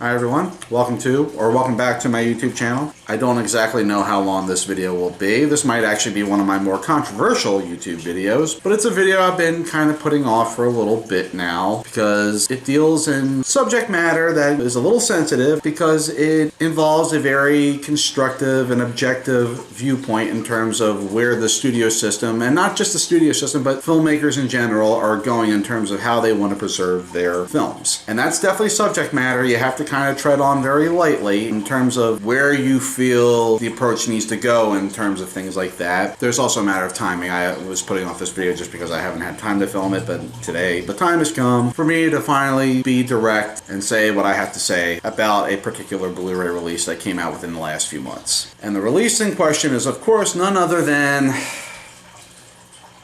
Hi everyone, welcome back to my YouTube channel. I don't exactly know how long this video will be. This might actually be one of my more controversial YouTube videos, but it's a video I've been kind of putting off for a little bit now because it deals in subject matter that is a little sensitive because it involves a very constructive and objective viewpoint in terms of where the studio system, and not just the studio system, but filmmakers in general are going in terms of how they want to preserve their films. And that's definitely subject matter you have to kind of tread on very lightly in terms of where you feel the approach needs to go in terms of things like that. There's also a matter of timing. I was putting off this video just because I haven't had time to film it, but today the time has come for me to finally be direct and say what I have to say about a particular Blu-ray release that came out within the last few months. And the release in question is, of course, none other than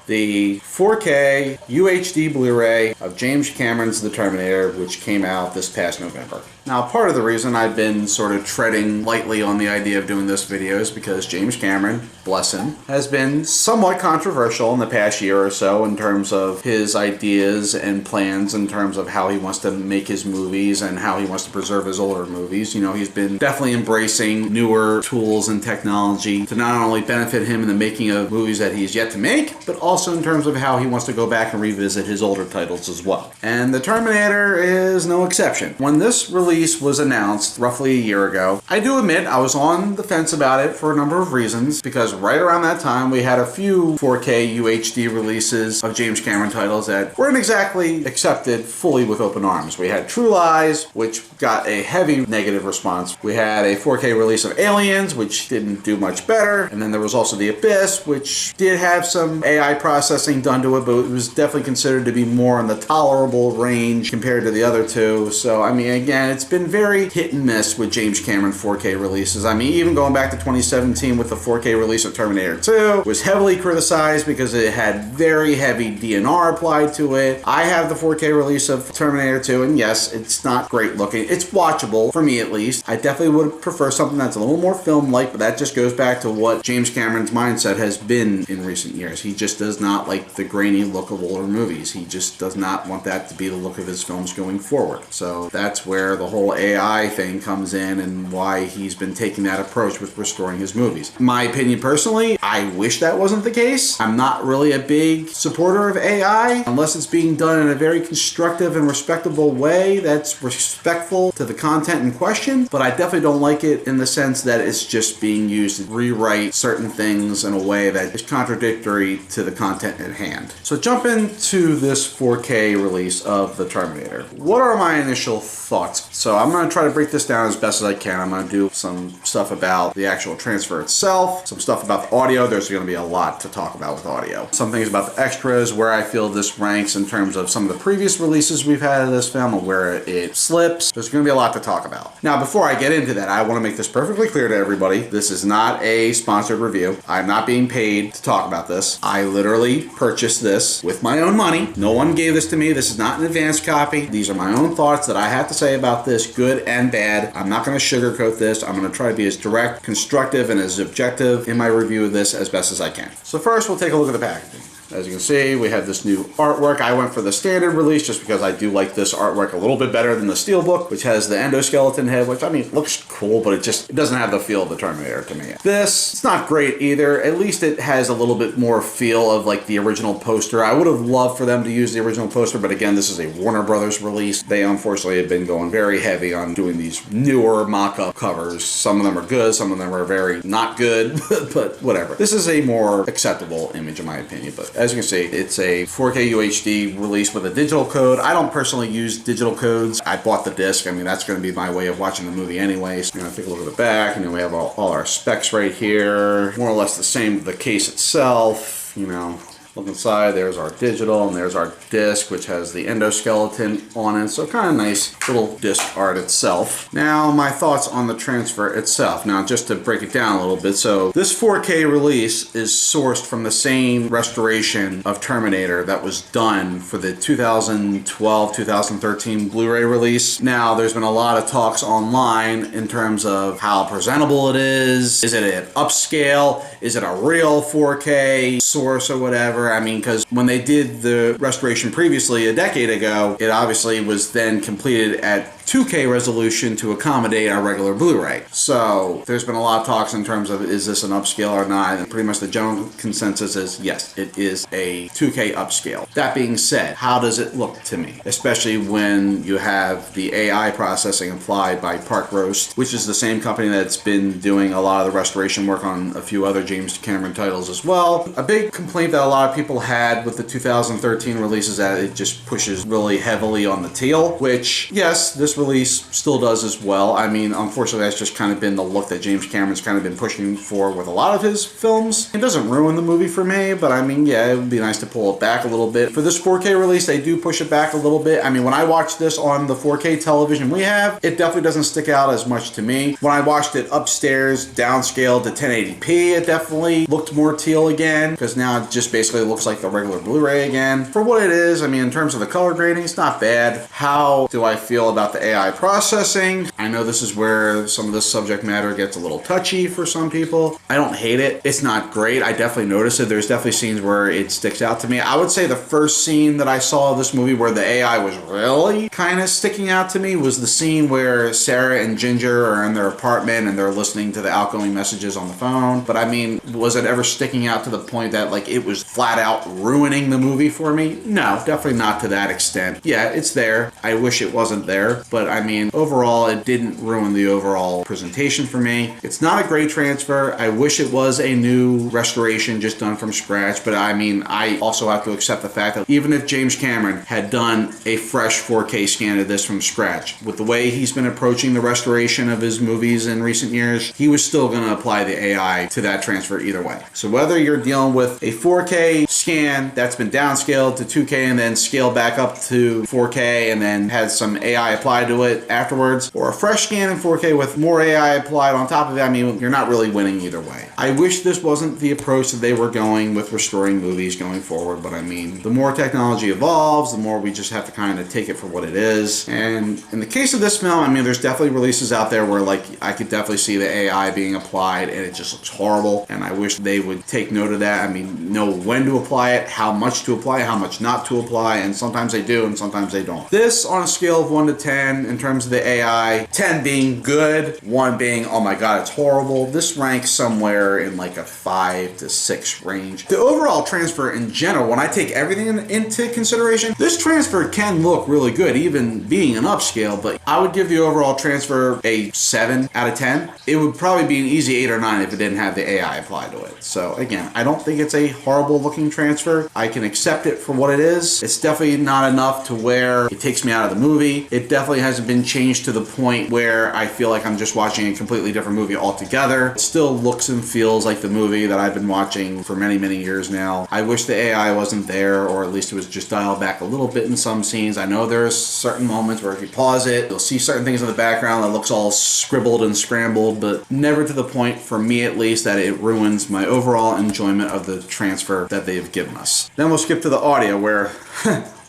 the 4K UHD Blu-ray of James Cameron's The Terminator, which came out this past November. Now, part of the reason I've been sort of treading lightly on the idea of doing this video is because James Cameron, bless him, has been somewhat controversial in the past year or so in terms of his ideas and plans in terms of how he wants to make his movies and how he wants to preserve his older movies. You know, he's been definitely embracing newer tools and technology to not only benefit him in the making of movies that he's yet to make, but also in terms of how he wants to go back and revisit his older titles as well. And The Terminator is no exception. When this release was announced roughly a year ago, I do admit I was on the fence about it for a number of reasons, because right around that time we had a few 4K UHD releases of James Cameron titles that weren't exactly accepted fully with open arms. We had True Lies, which got a heavy negative response. We had a 4K release of Aliens, which didn't do much better. And then there was also The Abyss, which did have some AI processing done to it, but it was definitely considered to be more in the tolerable range compared to the other two. So, I mean, again, it's been very hit and miss with James Cameron 4K releases. I mean, even going back to 2017 with the 4K release of Terminator 2 was heavily criticized because it had very heavy DNR applied to it. I have the 4K release of Terminator 2, and yes, it's not great looking. It's watchable, for me at least. I definitely would prefer something that's a little more film-like, but that just goes back to what James Cameron's mindset has been in recent years. He just does not like the grainy look of older movies. He just does not want that to be the look of his films going forward. So that's where the whole AI thing comes in and why he's been taking that approach with restoring his movies. My opinion personally, I wish that wasn't the case. I'm not really a big supporter of AI unless it's being done in a very constructive and respectable way that's respectful to the content in question, but I definitely don't like it in the sense that it's just being used to rewrite certain things in a way that is contradictory to the content at hand. So jump into this 4K release of The Terminator. What are my initial thoughts? So I'm going to try to break this down as best as I can. I'm going to do some stuff about the actual transfer itself, some stuff about the audio. There's going to be a lot to talk about with audio. Some things about the extras, where I feel this ranks in terms of some of the previous releases we've had of this film and where it slips. There's going to be a lot to talk about. Now, before I get into that, I want to make this perfectly clear to everybody. This is not a sponsored review. I'm not being paid to talk about this. I literally purchased this with my own money. No one gave this to me. This is not an advanced copy. These are my own thoughts that I have to say about this, good and bad. I'm not going to sugarcoat this. I'm going to try to be as direct, constructive, and as objective in my review of this as best as I can. So first, we'll take a look at the packaging. As you can see, we have this new artwork. I went for the standard release just because I do like this artwork a little bit better than the Steelbook, which has the endoskeleton head, which, I mean, looks cool, but it doesn't have the feel of the Terminator to me. This, it's not great either. At least it has a little bit more feel of like the original poster. I would have loved for them to use the original poster, but again, this is a Warner Brothers release. They unfortunately have been going very heavy on doing these newer mock-up covers. Some of them are good, some of them are very not good, but whatever. This is a more acceptable image in my opinion, but as you can see, it's a 4K UHD release with a digital code. I don't personally use digital codes. I bought the disc. I mean, that's going to be my way of watching the movie anyway. So, you know, take a look at the back, and then we have all our specs right here. More or less the same, the case itself, you know. Look inside, there's our digital, and there's our disc, which has the endoskeleton on it. So kind of nice little disc art itself. Now, my thoughts on the transfer itself. Now, just to break it down a little bit. So this 4K release is sourced from the same restoration of Terminator that was done for the 2012-2013 Blu-ray release. Now, there's been a lot of talks online in terms of how presentable it is. Is it an upscale? Is it a real 4K source or whatever? I mean, because when they did the restoration previously a decade ago, it obviously was then completed at 2K resolution to accommodate our regular Blu-ray. So there's been a lot of talks in terms of, is this an upscale or not? And pretty much the general consensus is yes, it is a 2K upscale. That being said, how does it look to me? Especially when you have the AI processing applied by Park Roast, which is the same company that's been doing a lot of the restoration work on a few other James Cameron titles as well. A big complaint that a lot of people had with the 2013 release is that it just pushes really heavily on the teal, which, yes, this release still does as well. I mean, unfortunately, that's just kind of been the look that James Cameron's kind of been pushing for with a lot of his films. It doesn't ruin the movie for me, but I mean, yeah, it would be nice to pull it back a little bit. For this 4K release, they do push it back a little bit. I mean, when I watched this on the 4K television we have, it definitely doesn't stick out as much to me. When I watched it upstairs, downscaled to 1080p, it definitely looked more teal again, because now it just basically looks like the regular Blu-ray again. For what it is, I mean, in terms of the color grading, it's not bad. How do I feel about the AI processing? I know this is where some of this subject matter gets a little touchy for some people. I don't hate it. It's not great. I definitely notice it. There's definitely scenes where it sticks out to me. I would say the first scene that I saw of this movie where the AI was really kind of sticking out to me was the scene where Sarah and Ginger are in their apartment and they're listening to the outgoing messages on the phone. But I mean, was it ever sticking out to the point that like it was flat out ruining the movie for me? No, definitely not to that extent. Yeah, it's there. I wish it wasn't there, but I mean, overall, it didn't ruin the overall presentation for me. It's not a great transfer. I wish it was a new restoration just done from scratch, but I mean, I also have to accept the fact that even if James Cameron had done a fresh 4K scan of this from scratch, with the way he's been approaching the restoration of his movies in recent years, he was still going to apply the AI to that transfer either way. So whether you're dealing with a 4K scan that's been downscaled to 2K and then scaled back up to 4K and then had some AI applied to it afterwards, or a fresh scan in 4K with more AI applied on top of it, I mean, you're not really winning either way. I wish this wasn't the approach that they were going with restoring movies going forward, but I mean, the more technology evolves, the more we just have to kind of take it for what it is. And in the case of this film, I mean, there's definitely releases out there where like I could definitely see the AI being applied and it just looks horrible, and I wish they would take note of that. I mean, know when to apply it, how much to apply, how much not to apply, and sometimes they do and sometimes they don't. This, on a scale of 1 to 10 in terms of the AI, 10 being good, 1 being, oh my god, it's horrible, this ranks somewhere in like a 5 to 6 range. The overall transfer in general, when I take everything into consideration, this transfer can look really good, even being an upscale, but I would give the overall transfer a 7 out of 10. It would probably be an easy 8 or 9 if it didn't have the AI applied to it. So again, I don't think it's a horrible looking transfer. I can accept it for what it is. It's definitely not enough to where it takes me out of the movie. It definitely hasn't been changed to the point where I feel like I'm just watching a completely different movie altogether. It still looks and feels like the movie that I've been watching for many, many years now. I wish the AI wasn't there, or at least it was just dialed back a little bit in some scenes. I know there's certain moments where if you pause it, you'll see certain things in the background that looks all scribbled and scrambled, but never to the point, for me at least, that it ruins my overall enjoyment of the transfer that they've given us. Then we'll skip to the audio, where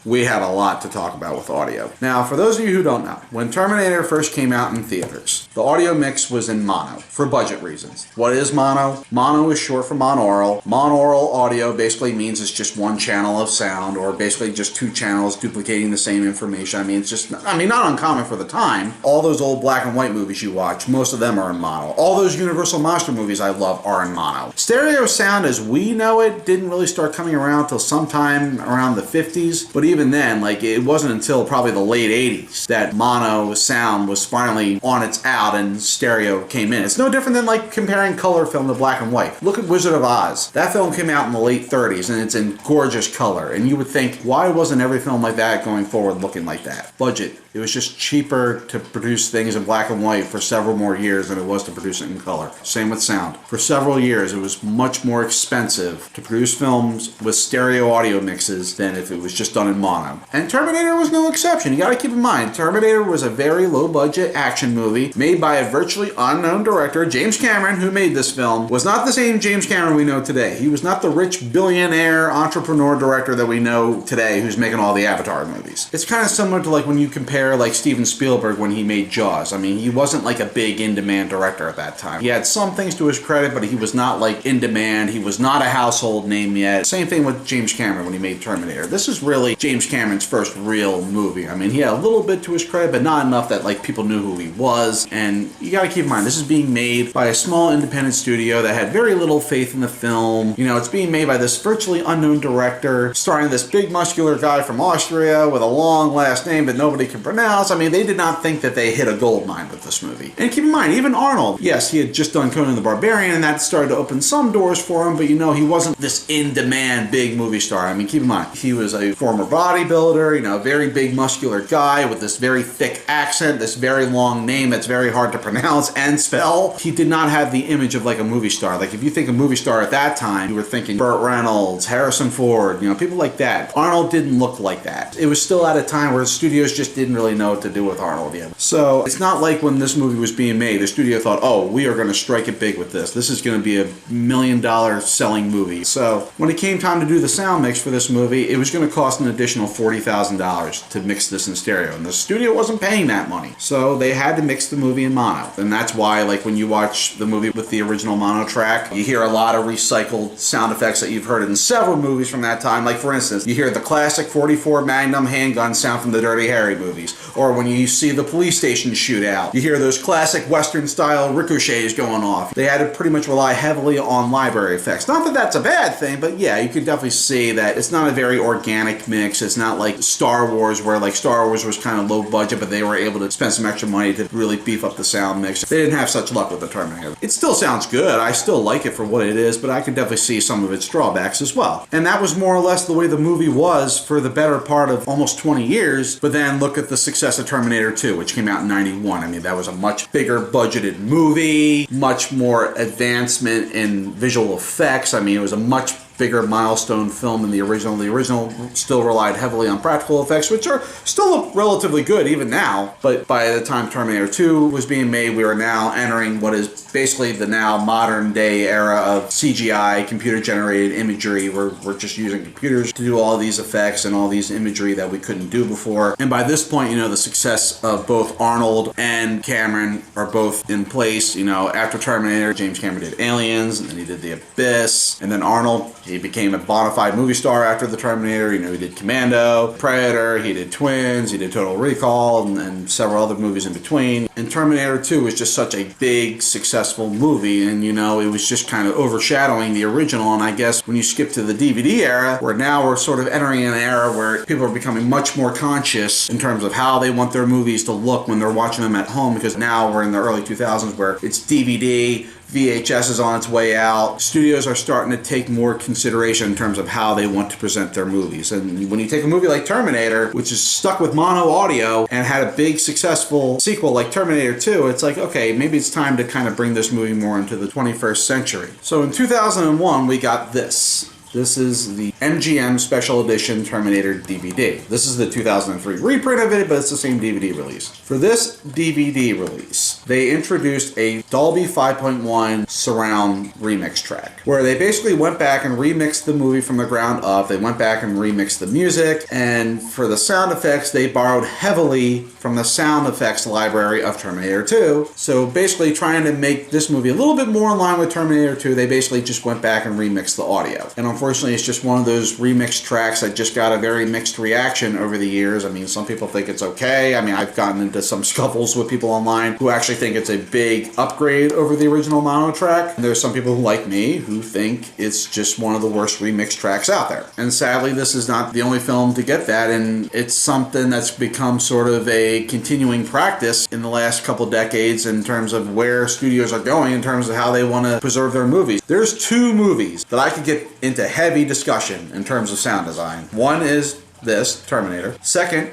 we have a lot to talk about with audio. Now, for those of you who don't know, when Terminator first came out in theaters, the audio mix was in mono for budget reasons. What is mono? Mono is short for monaural. Monaural audio basically means it's just one channel of sound, or basically just 2 channels duplicating the same information. I mean, it's just, not uncommon for the time. All those old black and white movies you watch, most of them are in mono. All those Universal Monster movies I love are in mono. Stereo sound as we know it didn't really start coming around till sometime around the 50s, but even then, like, it wasn't until probably the late 80s that mono sound was finally on its out and stereo came in. It's no different than like comparing color film to black and white. Look at Wizard of Oz. That film came out in the late 30s and it's in gorgeous color, and you would think, why wasn't every film like that going forward looking like that? Budget. It was just cheaper to produce things in black and white for several more years than it was to produce it in color. Same with sound. For several years, it was much more expensive to produce films with stereo audio mixes than if it was just done in mono. And Terminator was no exception. You gotta keep in mind, Terminator was a very low-budget action movie made by a virtually unknown director. James Cameron, who made this film, was not the same James Cameron we know today. He was not the rich billionaire entrepreneur director that we know today who's making all the Avatar movies. It's kind of similar to like when you compare compare like Steven Spielberg when he made Jaws. I mean, he wasn't like a big in-demand director at that time. He had some things to his credit, but he was not like in demand. He was not a household name yet. Same thing with James Cameron when he made Terminator. This is really James Cameron's first real movie. I mean, he had a little bit to his credit, but not enough that like people knew who he was. And you gotta keep in mind, this is being made by a small independent studio that had very little faith in the film. You know, it's being made by this virtually unknown director, starring this big muscular guy from Austria with a long last name that nobody can pronounce. I mean, they did not think that they hit a gold mine with this movie. And keep in mind, even Arnold, yes, he had just done Conan the Barbarian, and that started to open some doors for him, but you know, he wasn't this in-demand big movie star. I mean, keep in mind, he was a former bodybuilder, you know, very big muscular guy with this very thick accent, this very long name that's very hard to pronounce and spell. He did not have the image of like a movie star. Like if you think a movie star at that time, you were thinking Burt Reynolds, Harrison Ford, you know, people like that. Arnold didn't look like that. It was still at a time where the studios just didn't really know what to do with Arnold yet. So it's not like when this movie was being made, the studio thought, oh, we are going to strike it big with this. This is going to be a $1 million selling movie. So when it came time to do the sound mix for this movie, it was going to cost an additional $40,000 to mix this in stereo. And the studio wasn't paying that money. So they had to mix the movie in mono. And that's why, like, when you watch the movie with the original mono track, you hear a lot of recycled sound effects that you've heard in several movies from that time. Like, for instance, you hear the classic 44 Magnum handgun sound from the Dirty Harry movies. Or when you see the police station shootout, you hear those classic Western-style ricochets going off. They had to pretty much rely heavily on library effects. Not that that's a bad thing, but yeah, you could definitely see that it's not a very organic mix. It's not like Star Wars, where like Star Wars was kind of low budget, but they were able to spend some extra money to really beef up the sound mix. They didn't have such luck with the Terminator. It still sounds good. I still like it for what it is, but I could definitely see some of its drawbacks as well. And that was more or less the way the movie was for the better part of almost 20 years, but then look at the success of Terminator 2, which came out in 91. I mean, that was a much bigger budgeted movie, much more advancement in visual effects. I mean, it was a much bigger milestone film than the original. The original still relied heavily on practical effects, which are still relatively good even now. But by the time Terminator 2 was being made, we were now entering what is basically the now modern day era of CGI, computer generated imagery. We're just using computers to do all these effects and all these imagery that we couldn't do before. And by this point, you know, the success of both Arnold and Cameron are both in place. You know, after Terminator, James Cameron did Aliens, and then he did The Abyss, and then Arnold, he became a bona fide movie star after the Terminator. You know, he did Commando, Predator, he did Twins, he did Total Recall, and several other movies in between. And Terminator 2 was just such a big, successful movie, and you know, it was just kind of overshadowing the original. And I guess when you skip to the DVD era, where now we're sort of entering an era where people are becoming much more conscious in terms of how they want their movies to look when they're watching them at home, because now we're in the early 2000s where it's DVD, VHS is on its way out. Studios are starting to take more consideration in terms of how they want to present their movies. And when you take a movie like Terminator, which is stuck with mono audio and had a big successful sequel like Terminator 2, it's like, okay, maybe it's time to kind of bring this movie more into the 21st century. So in 2001, we got this. This is the MGM Special Edition Terminator DVD. This is the 2003 reprint of it, but it's the same DVD release. For this DVD release, they introduced a Dolby 5.1 surround remix track, where they basically went back and remixed the movie from the ground up. They went back and remixed the music, and for the sound effects, they borrowed heavily from the sound effects library of Terminator 2. So basically trying to make this movie a little bit more in line with Terminator 2, they basically just went back and remixed the audio. And unfortunately, it's just one of those remixed tracks that just got a very mixed reaction over the years. I mean, some people think it's okay. I mean, I've gotten into some scuffles with people online who actually think it's a big upgrade over the original mono track. And there's some people who, like me, who think it's just one of the worst remixed tracks out there. And sadly, this is not the only film to get that, and it's something that's become sort of a continuing practice in the last couple decades in terms of where studios are going in terms of how they want to preserve their movies. There's two movies that I could get into heavy discussion in terms of sound design. One is this, Terminator. Second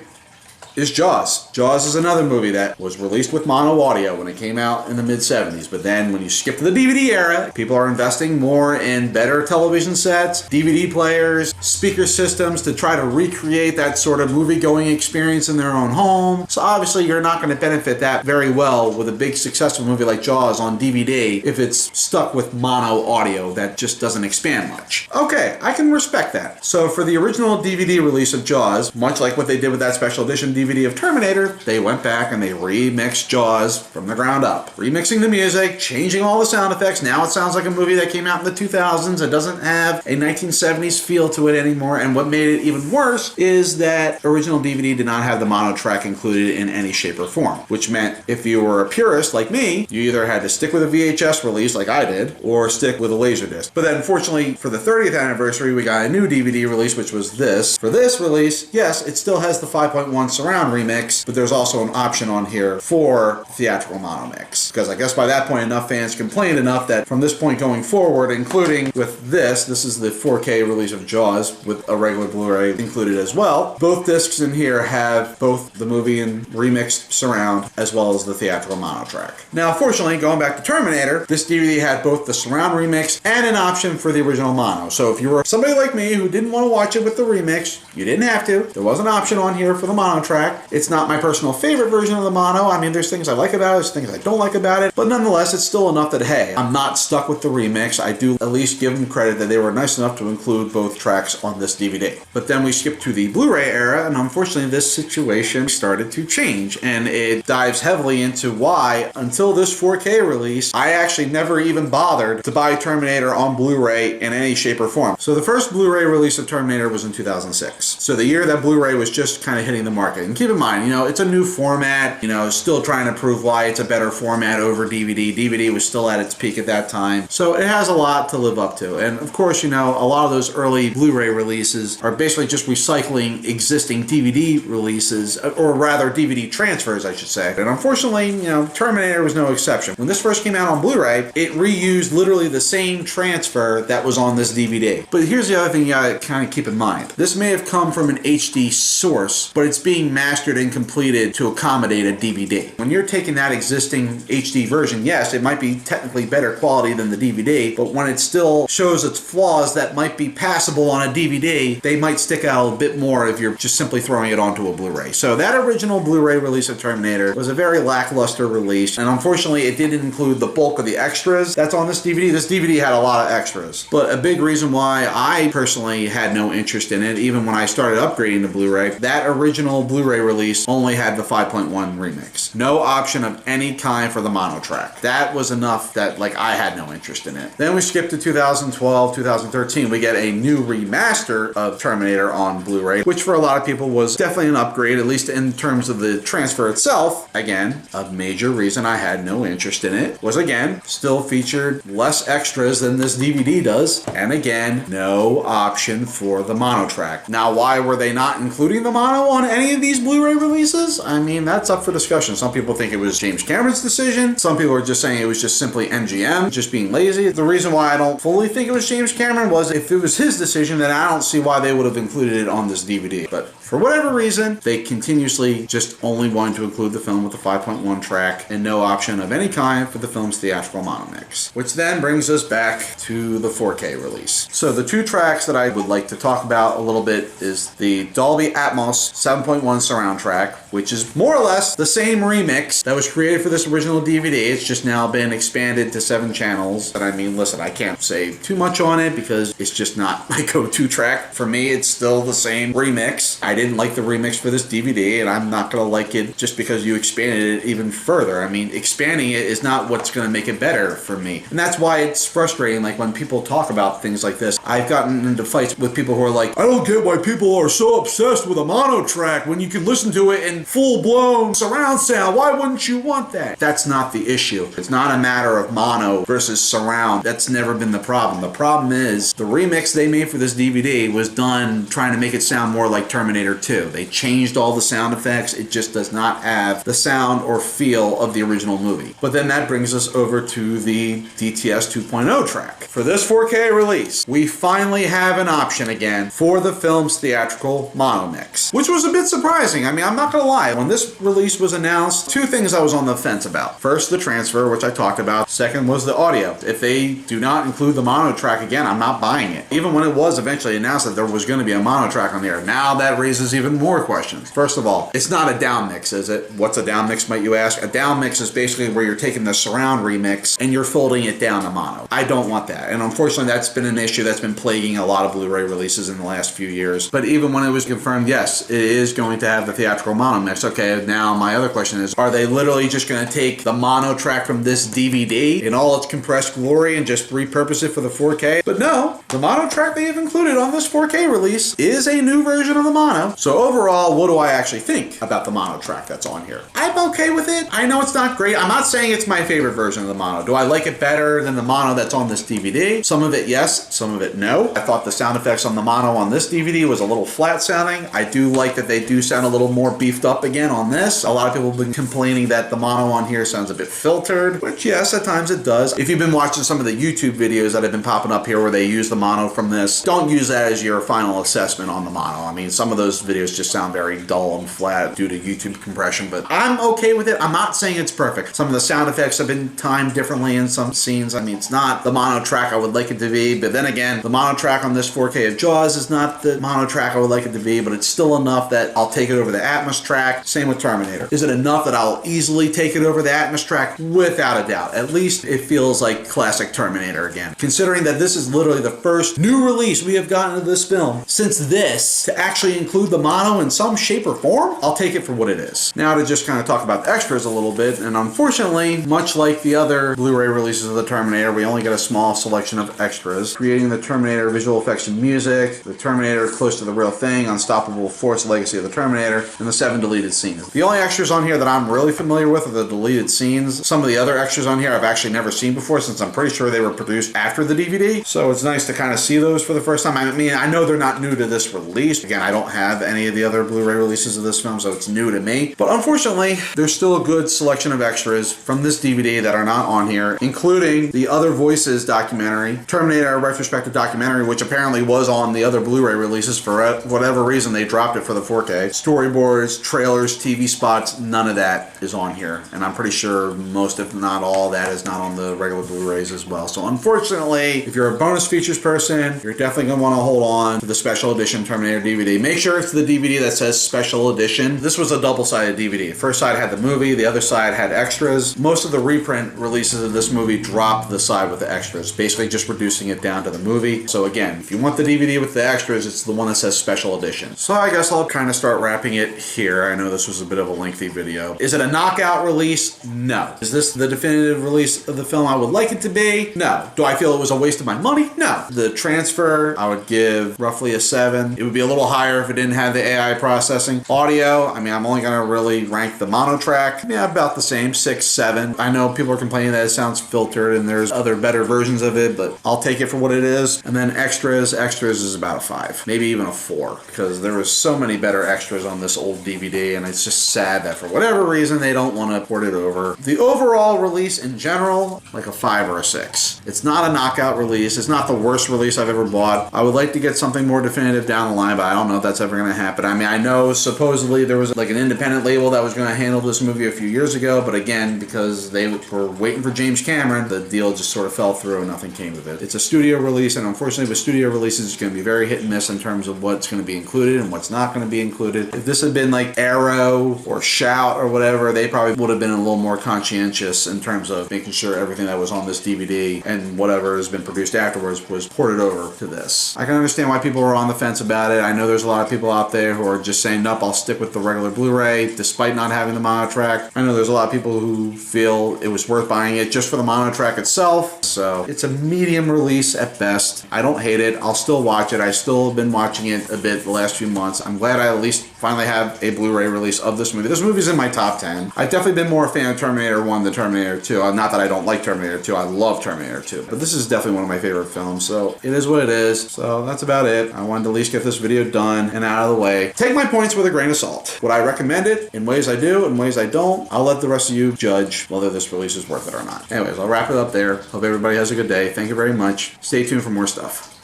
is Jaws. Jaws is another movie that was released with mono audio when it came out in the mid-70s, but then when you skip to the DVD era, people are investing more in better television sets, DVD players, speaker systems to try to recreate that sort of movie-going experience in their own home. So obviously you're not going to benefit that very well with a big successful movie like Jaws on DVD if it's stuck with mono audio that just doesn't expand much. Okay, I can respect that. So for the original DVD release of Jaws, much like what they did with that special edition DVD DVD of Terminator, they went back and they remixed Jaws from the ground up. Remixing the music, changing all the sound effects. Now it sounds like a movie that came out in the 2000s. It doesn't have a 1970s feel to it anymore. And what made it even worse is that original DVD did not have the mono track included in any shape or form, which meant if you were a purist like me, you either had to stick with a VHS release like I did, or stick with a Laserdisc. But then unfortunately for the 30th anniversary, we got a new DVD release, which was this. For this release, yes, it still has the 5.1 surround remix, but there's also an option on here for theatrical mono mix. Because I guess by that point enough fans complained enough that from this point going forward, including with this is the 4K release of Jaws with a regular Blu-ray included as well. Both discs in here have both the movie and remixed surround as well as the theatrical mono track. Now fortunately, going back to Terminator, this DVD had both the surround remix and an option for the original mono. So if you were somebody like me who didn't want to watch it with the remix, you didn't have to. There was an option on here for the mono track. It's not my personal favorite version of the mono. I mean, there's things I like about it, there's things I don't like about it, but nonetheless, it's still enough that, hey, I'm not stuck with the remix. I do at least give them credit that they were nice enough to include both tracks on this DVD. But then we skip to the Blu-ray era, and unfortunately, this situation started to change, and it dives heavily into why, until this 4K release, I actually never even bothered to buy Terminator on Blu-ray in any shape or form. So the first Blu-ray release of Terminator was in 2006. So the year that Blu-ray was just kind of hitting the market. And keep in mind, it's a new format, still trying to prove why it's a better format over DVD. DVD was still at its peak at that time. So it has a lot to live up to. And of course, a lot of those early Blu-ray releases are basically just recycling existing DVD releases, or rather DVD transfers, I should say. And unfortunately, Terminator was no exception. When this first came out on Blu-ray, it reused literally the same transfer that was on this DVD. But here's the other thing you gotta kind of keep in mind. This may have come from an HD source, but it's being mastered and completed to accommodate a DVD. When you're taking that existing HD version, yes, it might be technically better quality than the DVD, but when it still shows its flaws that might be passable on a DVD, they might stick out a bit more if you're just simply throwing it onto a Blu-ray. So that original Blu-ray release of Terminator was a very lackluster release, and unfortunately it didn't include the bulk of the extras that's on this DVD. This DVD had a lot of extras, but a big reason why I personally had no interest in it, even when I started upgrading to Blu-ray, that original Blu-ray release only had the 5.1 remix. No option of any kind for the mono track. That was enough that I had no interest in it. Then we skip to 2012, 2013. We get a new remaster of Terminator on Blu-ray, which for a lot of people was definitely an upgrade, at least in terms of the transfer itself. Again, a major reason I had no interest in it was, again, still featured less extras than this DVD does, and again, no option for the mono track. Now, why were they not including the mono on any of these Blu-ray releases? I mean, that's up for discussion. Some people think it was James Cameron's decision. Some people are just saying it was just simply MGM, just being lazy. The reason why I don't fully think it was James Cameron was if it was his decision, then I don't see why they would have included it on this DVD. But for whatever reason, they continuously just only wanted to include the film with the 5.1 track and no option of any kind for the film's theatrical mono mix. Which then brings us back to the 4K release. So the two tracks that I would like to talk about a little bit is the Dolby Atmos 7.1 surround track, which is more or less the same remix that was created for this original DVD. It's just now been expanded to 7 channels. And I mean, listen, I can't say too much on it because it's just not my go-to track. For me, it's still the same remix. I didn't like the remix for this DVD, and I'm not going to like it just because you expanded it even further. I mean, expanding it is not what's going to make it better for me. And that's why it's frustrating, when people talk about things like this. I've gotten into fights with people who are like, I don't get why people are so obsessed with a mono track when you can listen to it in full-blown surround sound. Why wouldn't you want that? That's not the issue. It's not a matter of mono versus surround. That's never been the problem. The problem is the remix they made for this DVD was done trying to make it sound more like Terminator 2. They changed all the sound effects. It just does not have the sound or feel of the original movie. But then that brings us over to the DTS 2.0 track. For this 4K release, we finally have an option again for the film's theatrical mono mix, which was a bit surprising. I mean, I'm not gonna lie. When this release was announced, two things I was on the fence about. First, the transfer, which I talked about. Second was the audio. If they do not include the mono track again, I'm not buying it. Even when it was eventually announced that there was going to be a mono track on there, now that raises even more questions. First of all, it's not a down mix, is it? What's a down mix, might you ask? A down mix is basically where you're taking the surround remix and you're folding it down to mono. I don't want that. And unfortunately, that's been an issue that's been plaguing a lot of Blu-ray releases in the last few years. But even when it was confirmed, yes, it is going to have the theatrical mono mix. Okay, now my other question is, are they literally just going to take the mono track from this DVD in all its compressed glory and just repurpose it for the 4K? But no, the mono track they have included on this 4K release is a new version of the mono. So overall, what do I actually think about the mono track that's on here? I'm okay with it. I know it's not great. I'm not saying it's my favorite version of the mono. Do I like it better than the mono that's on this DVD? Some of it yes, some of it no. I thought the sound effects on the mono on this DVD was a little flat sounding. I do like that they do sound a little more beefed up again on this. A lot of people have been complaining that the mono on here sounds a bit filtered, which yes, at times it does. If you've been watching some of the YouTube videos that have been popping up here where they use the mono from this, don't use that as your final assessment on the mono. I mean, some of those videos just sound very dull and flat due to YouTube compression, but I'm okay with it. I'm not saying it's perfect. Some of the sound effects have been timed differently in some scenes. I mean, it's not the mono track I would like it to be, but then again, the mono track on this 4K of Jaws is not the mono track I would like it to be, but it's still enough that I'll take it over the Atmos track. Same with Terminator. Is it enough that I'll easily take it over the Atmos track? Without a doubt. At least it feels like classic Terminator again. Considering that this is literally the first new release we have gotten of this film since this to actually include the mono in some shape or form, I'll take it for what it is. Now to just kind of talk about the extras a little bit, and unfortunately, much like the other Blu-ray releases of the Terminator, we only get a small selection of extras. Creating the Terminator visual effects and music, the Terminator Close to the Real Thing, Unstoppable Force, Legacy of the Terminator, and the 7 deleted scenes. The only extras on here that I'm really familiar with are the deleted scenes. Some of the other extras on here I've actually never seen before, since I'm pretty sure they were produced after the DVD. So it's nice to kind of see those for the first time. I mean, I know they're not new to this release. Again, I don't have any of the other Blu-ray releases of this film, so it's new to me. But unfortunately, there's still a good selection of extras from this DVD that are not on here, including the Other Voices documentary, Terminator retrospective documentary, which apparently was on the other Blu-ray releases. For whatever reason, they dropped it for the 4K. Storyboards, trailers, TV spots, none of that is on here. And I'm pretty sure most, if not all, that is not on the regular Blu-rays as well. So unfortunately, if you're a bonus features person, you're definitely going to want to hold on to the special edition Terminator DVD. Make sure it's the DVD that says special edition. This was a double-sided DVD. The first side had the movie, the other side had extras. Most of the reprint releases of this movie dropped the side with the extras, basically just reducing it down to the movie. So again, if you want the DVD with the extras, it's the one that says special edition. So I guess I'll kind of start wrapping it here. I know this was a bit of a lengthy video. Is it a knockout release? No. Is this the definitive release of the film I would like it to be? No. Do I feel it was a waste of my money? No. The transfer, I would give roughly a 7. It would be a little higher if it didn't have the AI processing. Audio, I mean, I'm only going to really rank the mono track. Yeah, about the same, 6, 7. I know people are complaining that it sounds filtered and there's other better versions of it, but I'll take it for what it is. And then extras is about a 5, maybe even a 4, because there was so many better extras on this old DVD, and it's just sad that for whatever reason they don't want to port it over. The overall release in general, like a 5 or a 6. It's not a knockout release. It's not the worst release I've ever bought. I would like to get something more definitive down the line, but I don't know if that's ever going to happen. I mean, I know supposedly there was like an independent label that was going to handle this movie a few years ago, but again, because they were waiting for James Cameron, the deal just sort of fell through and nothing came of it. It's a studio release, and unfortunately with studio releases, it's going to be very hit and miss in terms of what's going to be included and what's not going to be included. If this had been like Arrow or Shout or whatever, they probably would have been a little more conscientious in terms of making sure everything that was on this DVD and whatever has been produced afterwards was ported over to this. I can understand why people are on the fence about it. I know there's a lot of people out there who are just saying, nope, I'll stick with the regular Blu-ray despite not having the mono track. I know there's a lot of people who feel it was worth buying it just for the mono track itself. So it's a medium release at best. I don't hate it. I'll still watch it. I still have been watching it a bit the last few months. I'm glad I at least finally have a Blu-ray release of this movie. This movie's in my top 10. I've definitely been more a fan of Terminator 1 than Terminator 2. Not that I don't like Terminator 2. I love Terminator 2. But this is definitely one of my favorite films. So it is what it is. So that's about it. I wanted to at least get this video done and out of the way. Take my points with a grain of salt. Would I recommend it? In ways I do, in ways I don't. I'll let the rest of you judge whether this release is worth it or not. Anyways, I'll wrap it up there. Hope everybody has a good day. Thank you very much. Stay tuned for more stuff.